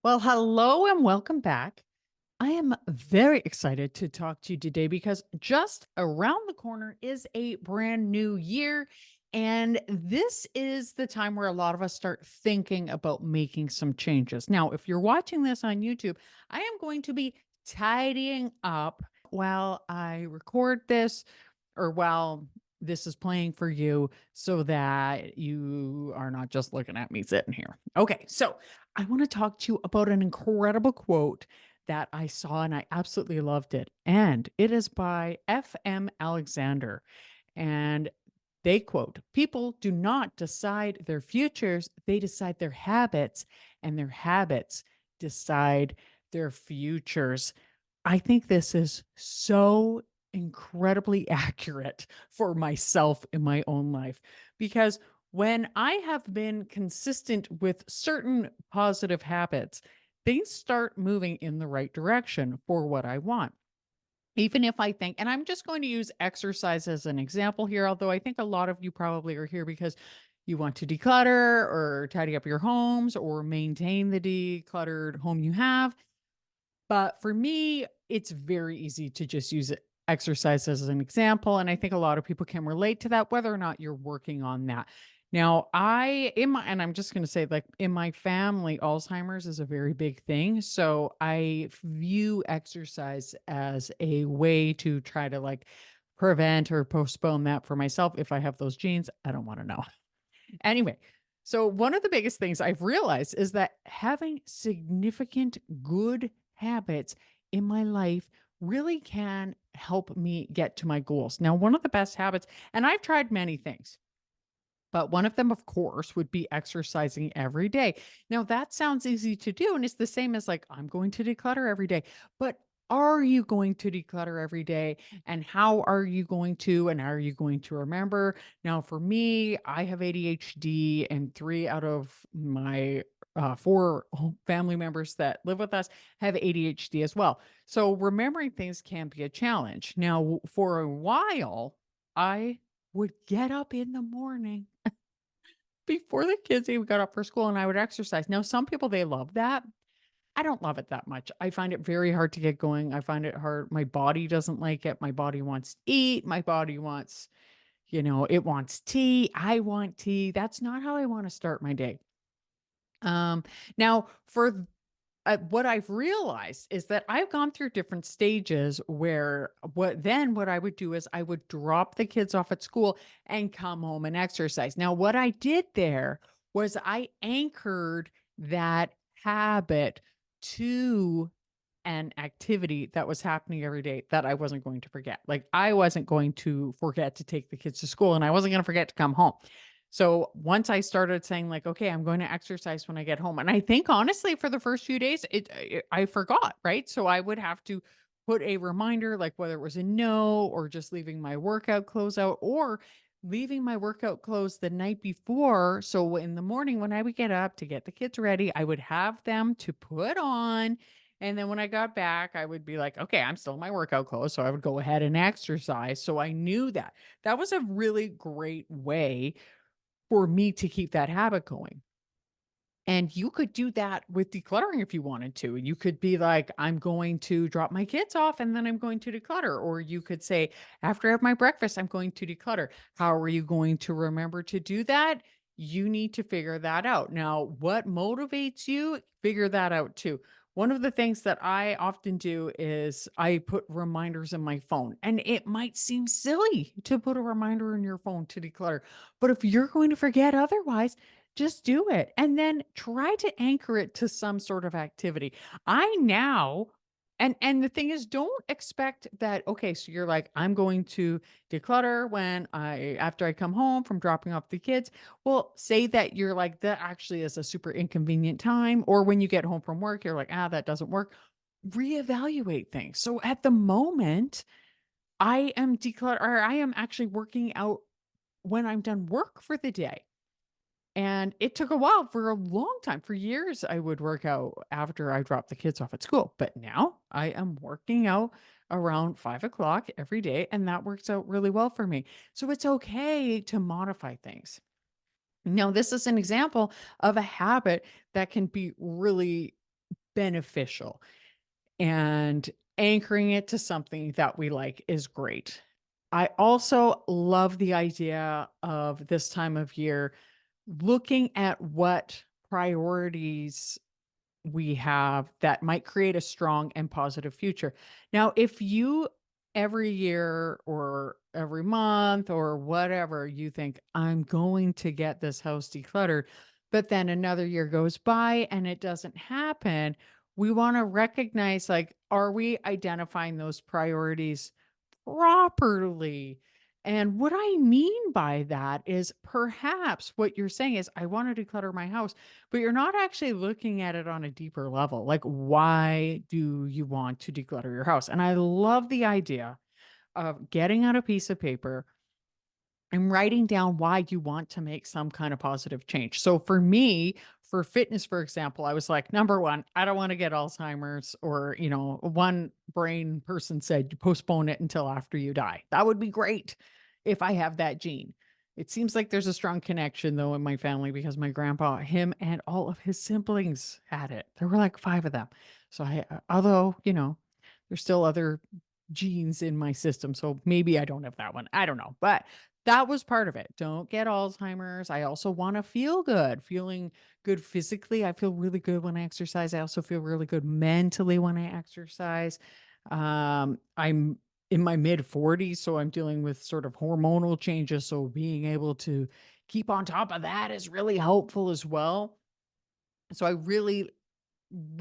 Well, hello and welcome back. I am very excited to talk to you today because just around the corner is a brand new year. And this is the time where a lot of us start thinking about making some changes. Now, if you're watching this on YouTube, I am going to be tidying up while I record this or while this is playing for you so that you are not just looking at me sitting here. Okay, so I want to talk to you about an incredible quote that I saw and I absolutely loved it. And it is by F.M. Alexander. And they quote, "People do not decide their futures, they decide their habits, and their habits decide their futures." I think this is so incredibly accurate for myself in my own life because when I have been consistent with certain positive habits, things start moving in the right direction for what I want. Even if I think, and I'm just going to use exercise as an example here, although I think a lot of you probably are here because you want to declutter or tidy up your homes or maintain the decluttered home you have. But for me, it's very easy to just use exercise as an example. And I think a lot of people can relate to that, whether or not you're working on that. Now, and I'm just going to say, like, in my family, Alzheimer's is a very big thing. So I view exercise as a way to try to like prevent or postpone that for myself. If I have those genes, I don't want to know. Anyway, so one of the biggest things I've realized is that having significant good habits in my life really can help me get to my goals. Now, one of the best habits, and I've tried many things, but one of them, of course, would be exercising every day. Now, that sounds easy to do. And it's the same as like, I'm going to declutter every day. But are you going to declutter every day? And how are you going to? And are you going to remember? Now, for me, I have ADHD, and three out of my four family members that live with us have ADHD as well. So remembering things can be a challenge. Now, for a while, I would get up in the morning before the kids even got up for school and I would exercise. Now, some people, they love that. I don't love it that much. I find it very hard to get going. I find it hard. My body doesn't like it. My body wants to eat. My body wants, it wants tea. I want tea. That's not how I want to start my day. Now for what I've realized is that I've gone through different stages where what I would do is I would drop the kids off at school and come home and exercise. Now, what I did there was I anchored that habit to an activity that was happening every day that I wasn't going to forget. Like I wasn't going to forget to take the kids to school and I wasn't going to forget to come home. So once I started saying like, okay, I'm going to exercise when I get home. And I think honestly for the first few days I forgot, right? So I would have to put a reminder like whether it was a no or just leaving my workout clothes out or leaving my workout clothes the night before. So in the morning when I would get up to get the kids ready, I would have them to put on. And then when I got back, I would be like, okay, I'm still in my workout clothes. So I would go ahead and exercise. So I knew that that was a really great way for me to keep that habit going. And you could do that with decluttering if you wanted to. You could be like, I'm going to drop my kids off and then I'm going to declutter. Or you could say, after I have my breakfast, I'm going to declutter. How are you going to remember to do that? You need to figure that out. Now, what motivates you? Figure that out too. One of the things that I often do is I put reminders in my phone. And it might seem silly to put a reminder in your phone to declutter. But if you're going to forget otherwise, just do it, and then try to anchor it to some sort of activity. I now and the thing is, don't expect that, okay, so you're like, "I'm going to declutter when I after I come home from dropping off the kids." Well, say that you're like, "That actually is a super inconvenient time," or when you get home from work, you're like, "Ah, that doesn't work." Reevaluate things. So at the moment, I am actually working out when I'm done work for the day. And it took a while for a long time. For years, I would work out after I dropped the kids off at school. But now I am working out around 5 o'clock every day, and that works out really well for me. So it's okay to modify things. Now, this is an example of a habit that can be really beneficial, and anchoring it to something that we like is great. I also love the idea of this time of year looking at what priorities we have that might create a strong and positive future. Now, if you every year or every month or whatever, you think, I'm going to get this house decluttered, but then another year goes by and it doesn't happen, we want to recognize, like, are we identifying those priorities properly? And what I mean by that is perhaps what you're saying is, I want to declutter my house, but you're not actually looking at it on a deeper level. Like, why do you want to declutter your house? And I love the idea of getting out a piece of paper and writing down why you want to make some kind of positive change. So for me, for fitness, for example, I was like, number one, I don't want to get Alzheimer's, or, one brain person said, postpone it until after you die. That would be great if I have that gene. It seems like there's a strong connection though in my family, because my grandpa, him and all of his siblings had it. There were like five of them. So although, there's still other genes in my system. So maybe I don't have that one. I don't know. But that was part of it. Don't get Alzheimer's. I also want to feel good, feeling good physically. I feel really good when I exercise. I also feel really good mentally when I exercise. I'm in my mid 40s, so I'm dealing with sort of hormonal changes. So being able to keep on top of that is really helpful as well. So I really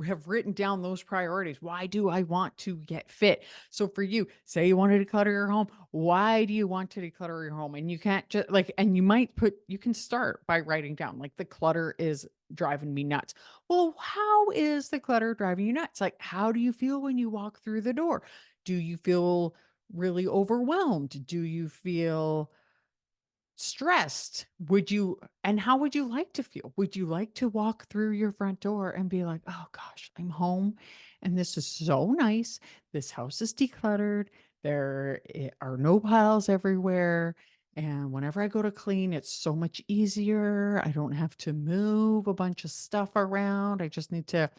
have written down those priorities. Why do I want to get fit? So for you, say you want to declutter your home. Why do you want to declutter your home? And you can't just like, and you can start by writing down, like, the clutter is driving me nuts. Well, how is the clutter driving you nuts? Like, how do you feel when you walk through the door? Do you feel really overwhelmed? Do you feel stressed? And how would you like to feel? Would you like to walk through your front door and be like, "Oh gosh, I'm home and this is so nice. This house is decluttered. Are no piles everywhere. And whenever I go to clean, it's so much easier. I don't have to move a bunch of stuff around. I just need to,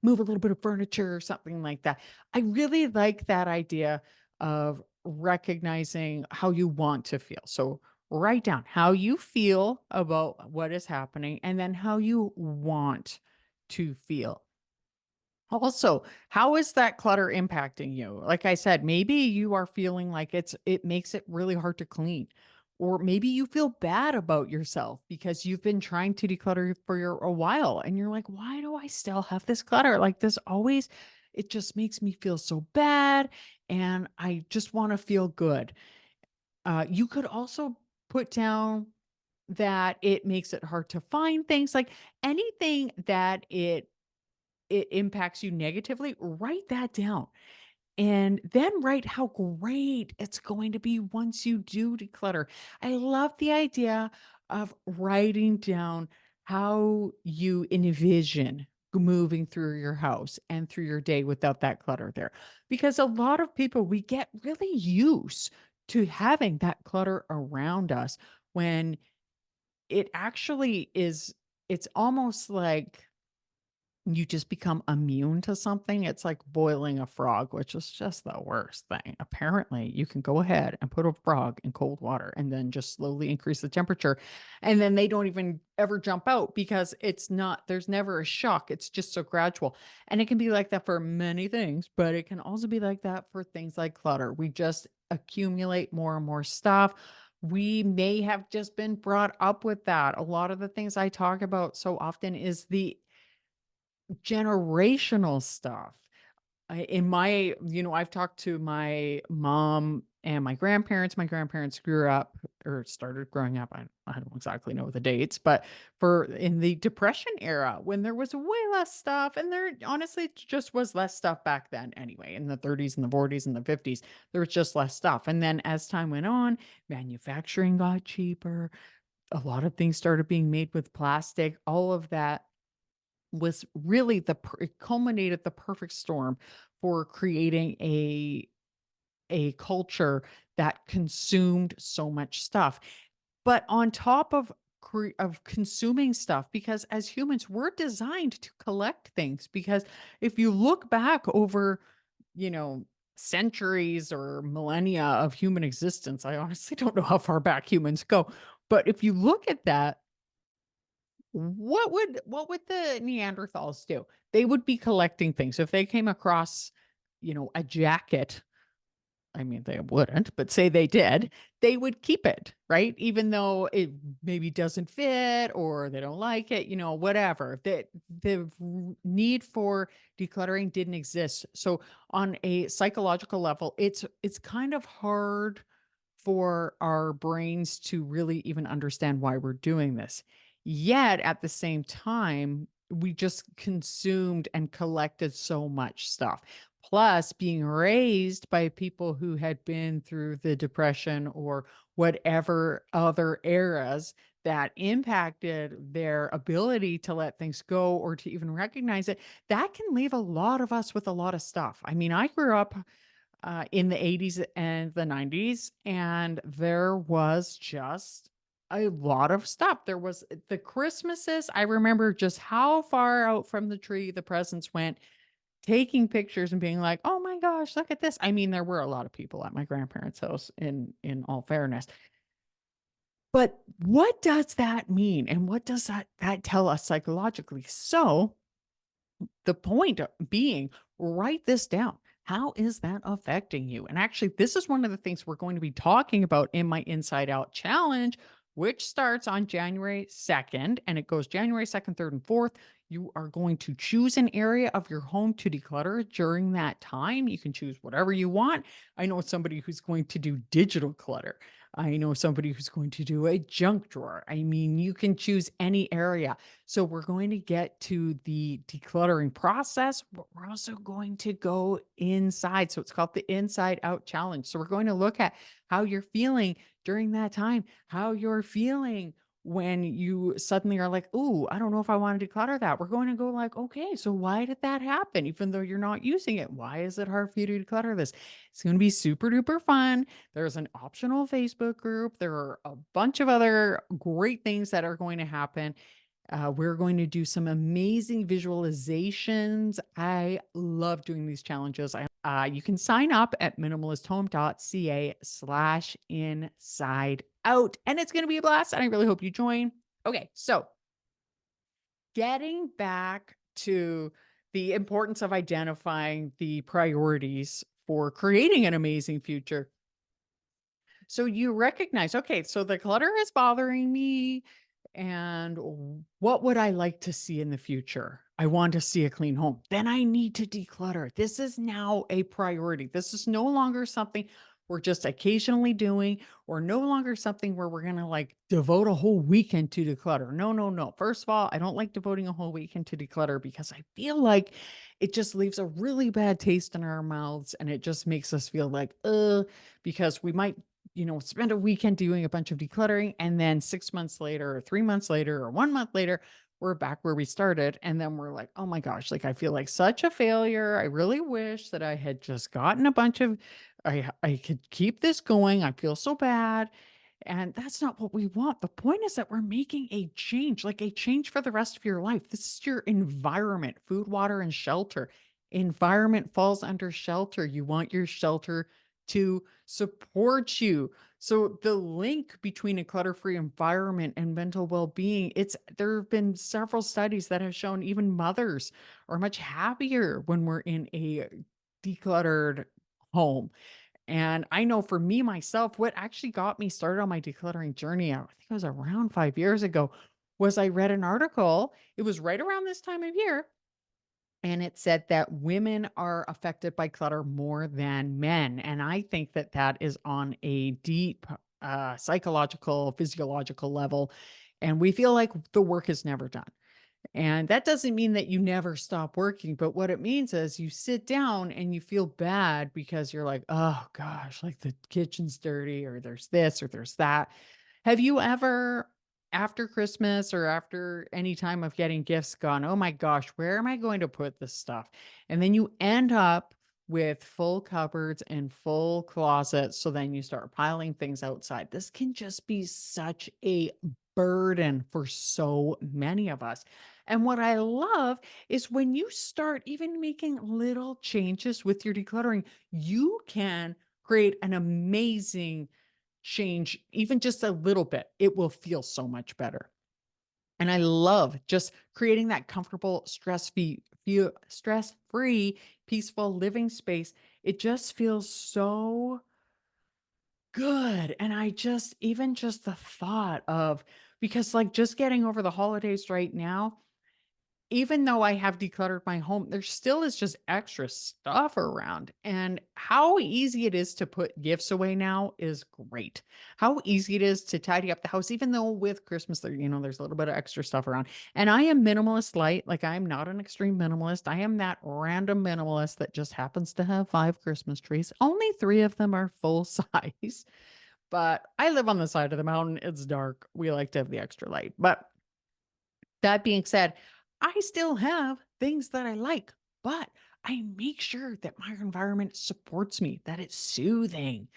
move a little bit of furniture or something like that." I really like that idea of recognizing how you want to feel. So write down how you feel about what is happening and then how you want to feel. Also, how is that clutter impacting you? Like I said, maybe you are feeling like it makes it really hard to clean. Or maybe you feel bad about yourself because you've been trying to declutter for a while and you're like, why do I still have this clutter? Like, this always, it just makes me feel so bad and I just want to feel good. You could also put down that it makes it hard to find things, like anything that it impacts you negatively. Write that down and then write how great it's going to be once you do declutter. I love the idea of writing down how you envision moving through your house and through your day without that clutter there. Because a lot of people, we get really used to having that clutter around us when it actually is, it's almost like you just become immune to something. It's like boiling a frog, which is just the worst thing. Apparently, you can go ahead and put a frog in cold water and then just slowly increase the temperature. And then they don't even ever jump out because there's never a shock. It's just so gradual. And it can be like that for many things, but it can also be like that for things like clutter. We just accumulate more and more stuff. We may have just been brought up with that. A lot of the things I talk about so often is the generational stuff. I've talked to my mom and my grandparents. My grandparents grew up or started growing up. I don't exactly know the dates, but for in the Depression era when there was way less stuff, and there honestly just was less stuff back then anyway, in the 30s and the 40s and the 50s, there was just less stuff. And then as time went on, manufacturing got cheaper. A lot of things started being made with plastic, all of that was really it culminated the perfect storm for creating a culture that consumed so much stuff. But on top of of consuming stuff, because as humans, we're designed to collect things. Because if you look back over, you know, centuries or millennia of human existence, I honestly don't know how far back humans go. But if you look at that, what would the Neanderthals do? They would be collecting things. If they came across, a jacket, I mean, they wouldn't, but say they did, they would keep it, right? Even though it maybe doesn't fit or they don't like it, whatever. The need for decluttering didn't exist. So on a psychological level, it's kind of hard for our brains to really even understand why we're doing this. Yet at the same time, we just consumed and collected so much stuff. Plus, being raised by people who had been through the Depression or whatever other eras that impacted their ability to let things go or to even recognize it, that can leave a lot of us with a lot of stuff. I mean, I grew up in the 80s and the 90s, and there was just a lot of stuff. There was the Christmases. I remember just how far out from the tree the presents went, taking pictures and being like, "Oh my gosh, look at this." I mean, there were a lot of people at my grandparents' house, in all fairness. But what does that mean? And what does that tell us psychologically? So, the point being, write this down. How is that affecting you? And actually, this is one of the things we're going to be talking about in my Inside Out challenge, which starts on January 2nd and it goes January 2nd, 3rd, and 4th. You are going to choose an area of your home to declutter during that time. You can choose whatever you want. I know somebody who's going to do digital clutter. I know somebody who's going to do a junk drawer. I mean, you can choose any area. So we're going to get to the decluttering process, but we're also going to go inside. So it's called the Inside Out Challenge. So we're going to look at how you're feeling during that time, how you're feeling when you suddenly are like, "Ooh, I don't know if I want to declutter that." We're going to go like, "Okay, so why did that happen? Even though you're not using it, why is it hard for you to declutter this?" It's going to be super duper fun. There's an optional Facebook group. There are a bunch of other great things that are going to happen. We're going to do some amazing visualizations. I love doing these challenges. You can sign up at minimalisthome.ca/inside out, and it's going to be a blast. And I really hope you join. Okay, so getting back to the importance of identifying the priorities for creating an amazing future. So you recognize, okay, so the clutter is bothering me. And what would I like to see in the future? I want to see a clean home. Then I need to declutter. This is now a priority. This is no longer something we're just occasionally doing, or no longer something where we're going to like devote a whole weekend to declutter. No, no, no. First of all, I don't like devoting a whole weekend to declutter because I feel like it just leaves a really bad taste in our mouths and it just makes us feel like, because we might spend a weekend doing a bunch of decluttering. And then 6 months later, or 3 months later, or 1 month later, we're back where we started. And then we're like, oh my gosh, like I feel like such a failure. I really wish that I had just gotten a bunch of, I could keep this going. I feel so bad. And that's not what we want. The point is that we're making a change, like a change for the rest of your life. This is your environment, food, water, and shelter. Environment falls under shelter. You want your shelter to support you. So the link between a clutter-free environment and mental well-being, there have been several studies that have shown even mothers are much happier when we're in a decluttered home. And I know for me myself, what actually got me started on my decluttering journey, I think it was around 5 years ago, was I read an article. It was right around this time of year. And it said that women are affected by clutter more than men. And I think that that is on a deep psychological, physiological level. And we feel like the work is never done. And that doesn't mean that you never stop working, but what it means is you sit down and you feel bad because you're like, "Oh gosh, like the kitchen's dirty or there's this or there's that." Have you ever, after Christmas or after any time of getting gifts, gone, "Oh my gosh, where am I going to put this stuff?" And then you end up with full cupboards and full closets, so then you start piling things outside. This can just be such a burden for so many of us. And what I love is when you start even making little changes with your decluttering, you can create an amazing change, even just a little bit. It will feel so much better. And I love just creating that comfortable, stress-free, peaceful living space. It just feels so good. And I just even just the thought of because like just getting over the holidays right now, even though I have decluttered my home, there still is just extra stuff around. And how easy it is to put gifts away now is great. How easy it is to tidy up the house, even though with Christmas there, there's a little bit of extra stuff around. And I am minimalist light. Like I'm not an extreme minimalist. I am that random minimalist that just happens to have 5 Christmas trees. Only 3 of them are full size. But I live on the side of the mountain. It's dark. We like to have the extra light. But that being said, I still have things that I like, but I make sure that my environment supports me, that it's soothing,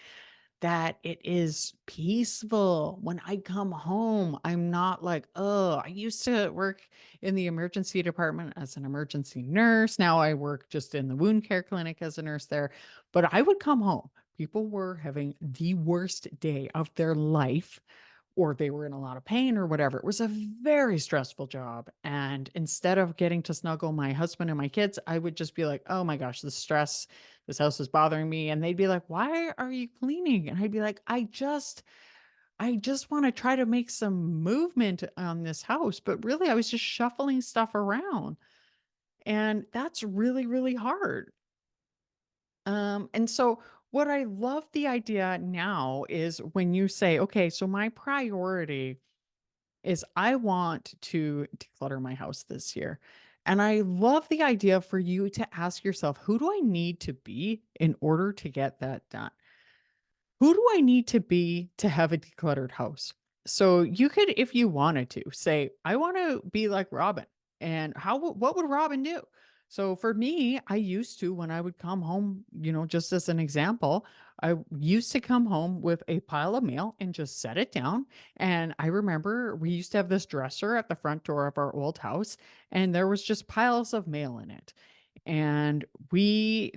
that it is peaceful. When I come home, I'm not like, oh, I used to work in the emergency department as an emergency nurse. Now I work just in the wound care clinic as a nurse there. But I would come home. People were having the worst day of their life or they were in a lot of pain or whatever. It was a very stressful job. And instead of getting to snuggle my husband and my kids, I would just be like, oh my gosh, the stress, this house is bothering me. And they'd be like, why are you cleaning? And I'd be like, I just want to try to make some movement on this house. But really, I was just shuffling stuff around. And that's really, really hard. And so what I love the idea now is when you say, okay, so my priority is I want to declutter my house this year. And I love the idea for you to ask yourself, who do I need to be in order to get that done? Who do I need to be to have a decluttered house? So you could, if you wanted to, say, I want to be like Robin. And what would Robin do? So for me, I used to, when I would come home, just as an example, I used to come home with a pile of mail and just set it down. And I remember we used to have this dresser at the front door of our old house, and there was just piles of mail in it. And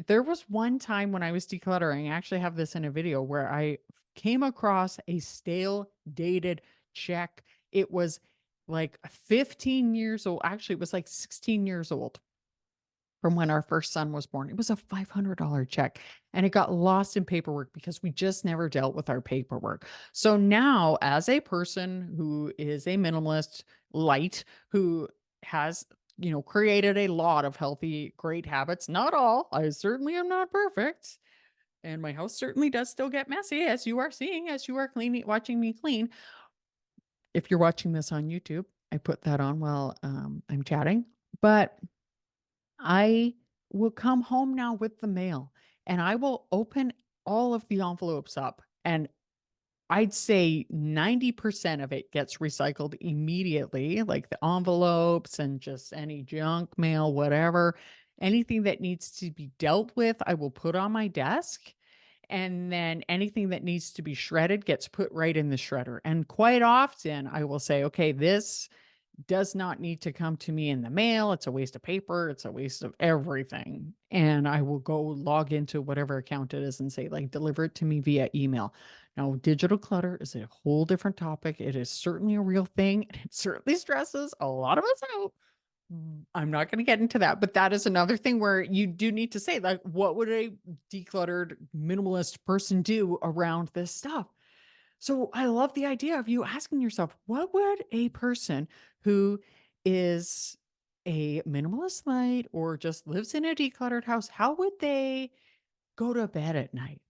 there was one time when I was decluttering, I actually have this in a video where I came across a stale dated check. It was like 15 years old. Actually, it was like 16 years old from when our first son was born. It was a $500 check and it got lost in paperwork because we just never dealt with our paperwork. So now, as a person who is a minimalist light, who has created a lot of healthy, great habits. Not all. I certainly am not perfect. And my house certainly does still get messy, as you are seeing, as you are cleaning, watching me clean. If you're watching this on YouTube, I put that on while I'm chatting. But I will come home now with the mail and I will open all of the envelopes up. And I'd say 90% of it gets recycled immediately, like the envelopes and just any junk mail, whatever. Anything that needs to be dealt with, I will put on my desk. And then anything that needs to be shredded gets put right in the shredder. And quite often I will say, okay, this does not need to come to me in the mail. It's a waste of paper. It's a waste of everything. And I will go log into whatever account it is and say, like, deliver it to me via email. Now, digital clutter is a whole different topic. It is certainly a real thing. And it certainly stresses a lot of us out. I'm not going to get into that, but that is another thing where you do need to say, like, what would a decluttered minimalist person do around this stuff? So I love the idea of you asking yourself, what would a person who is a minimalist light or just lives in a decluttered house, how would they go to bed at night?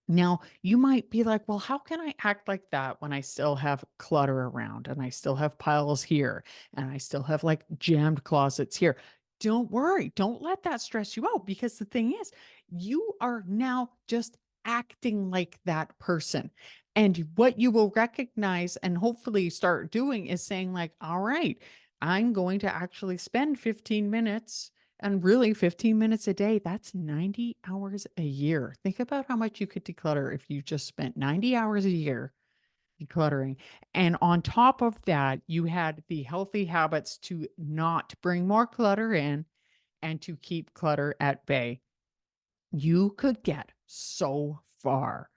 Now, you might be like, well, how can I act like that when I still have clutter around and I still have piles here and I still have like jammed closets here? Don't worry. Don't let that stress you out because the thing is, you are now just acting like that person. And what you will recognize and hopefully start doing is saying, like, all right, I'm going to actually spend 15 minutes and really 15 minutes a day, that's 90 hours a year. Think about how much you could declutter if you just spent 90 hours a year decluttering. And on top of that, you had the healthy habits to not bring more clutter in and to keep clutter at bay. You could get so far.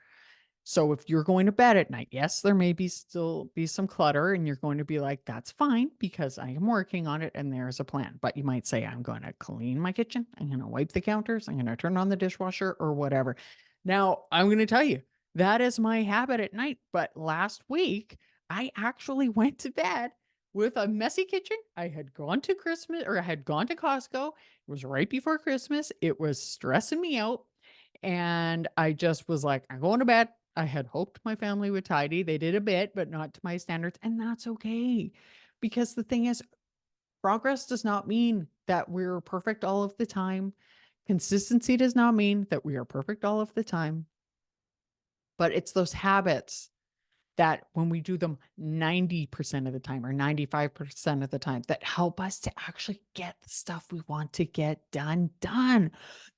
So if you're going to bed at night, yes, there may be still be some clutter and you're going to be like, that's fine because I am working on it and there's a plan. But you might say, I'm going to clean my kitchen. I'm going to wipe the counters. I'm going to turn on the dishwasher or whatever. Now, I'm going to tell you, that is my habit at night. But last week, I actually went to bed with a messy kitchen. I had gone to Christmas or I had gone to Costco. It was right before Christmas. It was stressing me out. And I just was like, I'm going to bed. I had hoped my family would tidy. They did a bit, but not to my standards. And that's okay. Because the thing is, progress does not mean that we're perfect all of the time. Consistency does not mean that we are perfect all of the time, but it's those habits that when we do them 90% of the time or 95% of the time that help us to actually get the stuff we want to get done.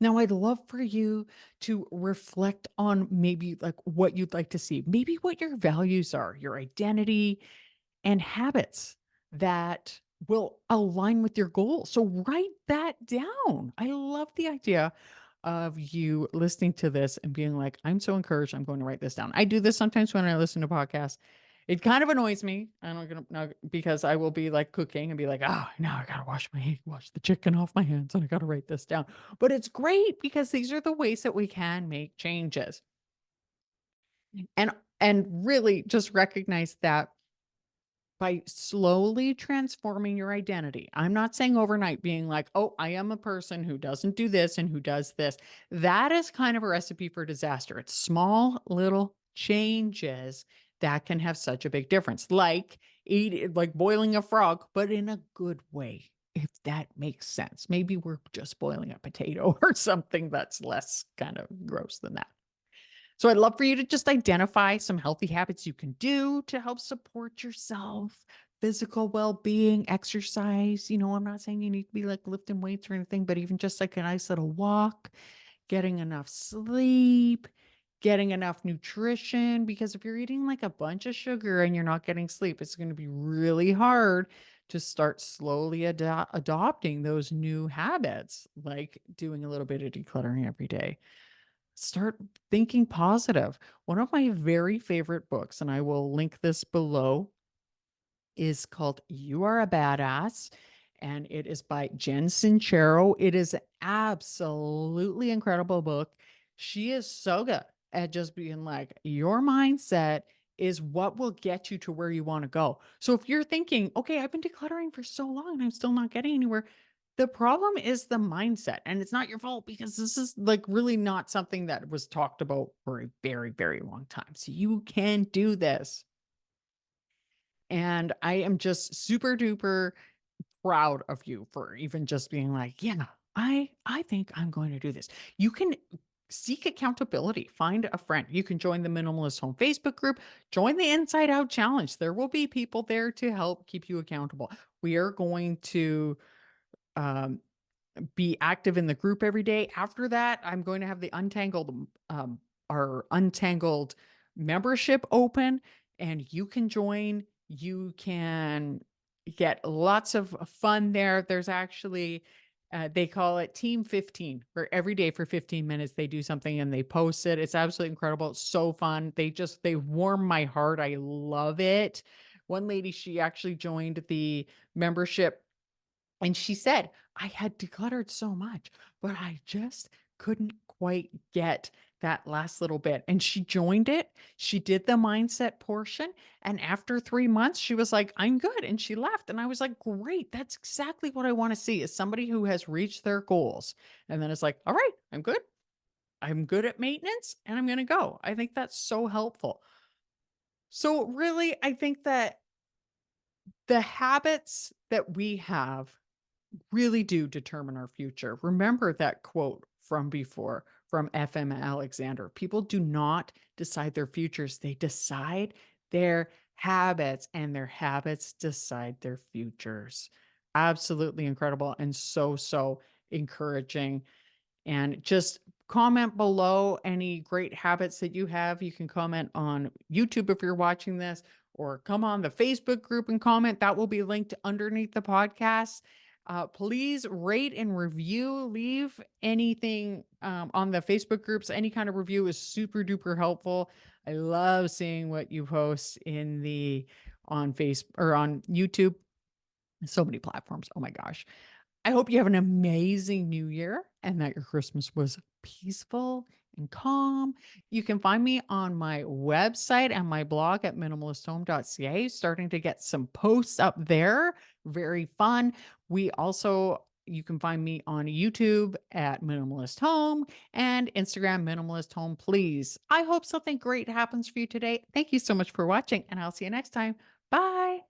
Now, I'd love for you to reflect on maybe like what you'd like to see, maybe what your values are, your identity, and habits that will align with your goals. So write that down. I love the idea of you listening to this and being like, I'm so encouraged. I'm going to write this down. I do this sometimes when I listen to podcasts. It kind of annoys me. I don't know because I will be like cooking and be like, oh, now I gotta wash the chicken off my hands and I gotta write this down. But it's great because these are the ways that we can make changes. And really just recognize that by slowly transforming your identity. I'm not saying overnight being like, oh, I am a person who doesn't do this and who does this. That is kind of a recipe for disaster. It's small little changes that can have such a big difference. Like boiling a frog, but in a good way. If that makes sense. Maybe we're just boiling a potato or something that's less kind of gross than that. So I'd love for you to just identify some healthy habits you can do to help support yourself, physical well-being, exercise. I'm not saying you need to be like lifting weights or anything, but even just like a nice little walk, getting enough sleep, getting enough nutrition. Because if you're eating like a bunch of sugar and you're not getting sleep, it's going to be really hard to start slowly adopting those new habits, like doing a little bit of decluttering every day. Start thinking positive. One of my very favorite books, and I will link this below, is called You Are a Badass, and it is by Jen Sincero. It is an absolutely incredible book. She is so good at just being like, your mindset is what will get you to where you want to go. So if you're thinking, okay, I've been decluttering for so long and I'm still not getting anywhere, the problem is the mindset, and it's not your fault because this is like really not something that was talked about for a very, very long time. So you can do this. And I am just super duper proud of you for even just being like, yeah, I think I'm going to do this. You can seek accountability, find a friend. You can join the Minimalist Home Facebook group, join the Inside Out Challenge. There will be people there to help keep you accountable. We are going to um, be active in the group every day. After that, I'm going to have the our Untangled membership open, and you can join. You can get lots of fun there. There's actually, they call it Team 15, where every day for 15 minutes they do something and they post it. It's absolutely incredible. It's so fun. They warm my heart. I love it. One lady, she actually joined the membership and she said, I had decluttered so much, but I just couldn't quite get that last little bit. And she joined it. She did the mindset portion. And after 3 months, she was like, I'm good. And she left. And I was like, great. That's exactly what I want to see is somebody who has reached their goals. And then it's like, all right, I'm good. I'm good at maintenance and I'm going to go. I think that's so helpful. So, really, I think that the habits that we have really do determine our future. Remember that quote from before from FM Alexander. People do not decide their futures, they decide their habits, and their habits decide their futures. Absolutely incredible and so, so encouraging. And just comment below any great habits that you have. You can comment on YouTube if you're watching this, or come on the Facebook group and comment. That will be linked underneath the podcast. Please rate and review. Leave anything on the Facebook groups. Any kind of review is super duper helpful. I love seeing what you post in the on face or on YouTube. So many platforms. Oh my gosh. I hope you have an amazing new year and that your Christmas was peaceful and calm. You can find me on my website and my blog at minimalisthome.ca, starting to get some posts up there. Very fun. You can find me on YouTube at Minimalist Home and Instagram Minimalist Home, please. I hope something great happens for you today. Thank you so much for watching, and I'll see you next time. Bye.